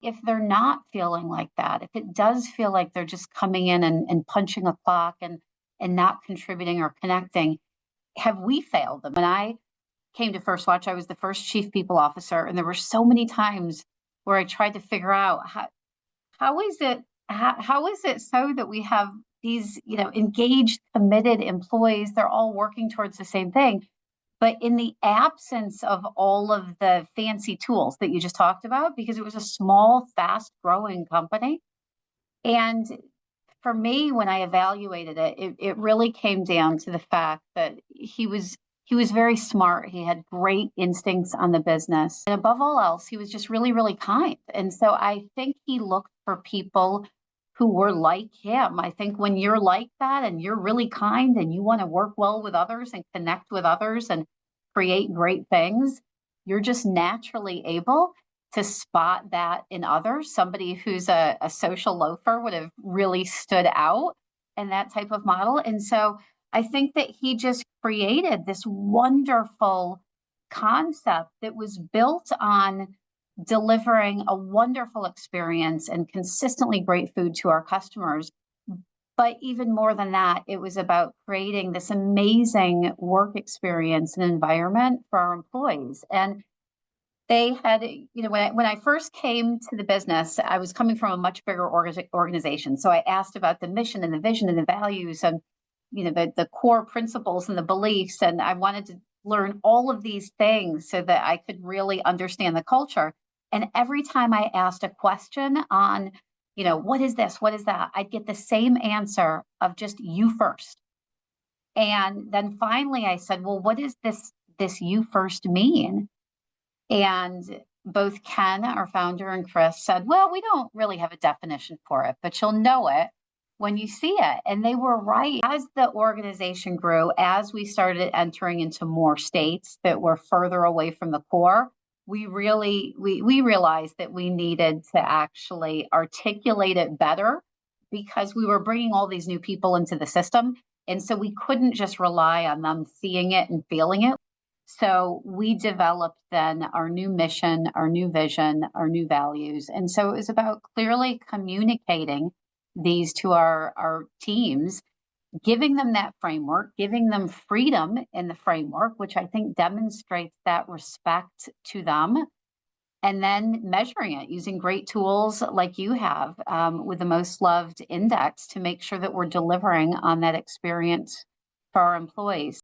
If they're not feeling like that, if it does feel like they're just coming in and punching a clock and not contributing or connecting, have we failed them? When I came to FirstWatch, I was the first chief people officer, and there were so many times where I tried to figure out how is it how is it so that we have these, engaged, committed employees? They're all working towards the same thing. But in the absence of all of the fancy tools that you just talked about, because it was a small, fast growing company. And for me, when I evaluated it, it really came down to the fact that he was very smart. He had great instincts on the business. And above all else, he was just really, really kind. And so I think he looked for people who were like him. I think when you're like that and you're really kind and you want to work well with others and connect with others and create great things, you're just naturally able to spot that in others. Somebody who's a social loafer would have really stood out in that type of model. And so I think that he just created this wonderful concept that was built on delivering a wonderful experience and consistently great food to our customers. But even more than that, it was about creating this amazing work experience and environment for our employees. And they had, when I first came to the business, I was coming from a much bigger organization. So I asked about the mission and the vision and the values and, the core principles and the beliefs. And I wanted to learn all of these things so that I could really understand the culture. And every time I asked a question on, what is this? What is that? I'd get the same answer of just you first. And then finally I said, well, what does this you first mean? And both Ken, our founder, and Chris said, well, we don't really have a definition for it, but you'll know it when you see it. And they were right. As the organization grew, as we started entering into more states that were further away from the core, we realized that we needed to actually articulate it better because we were bringing all these new people into the system. And so we couldn't just rely on them seeing it and feeling it. So we developed then our new mission, our new vision, our new values. And so it was about clearly communicating these to our teams, giving them that framework, giving them freedom in the framework, which I think demonstrates that respect to them, and then measuring it using great tools like you have with the Most Loved Index to make sure that we're delivering on that experience for our employees.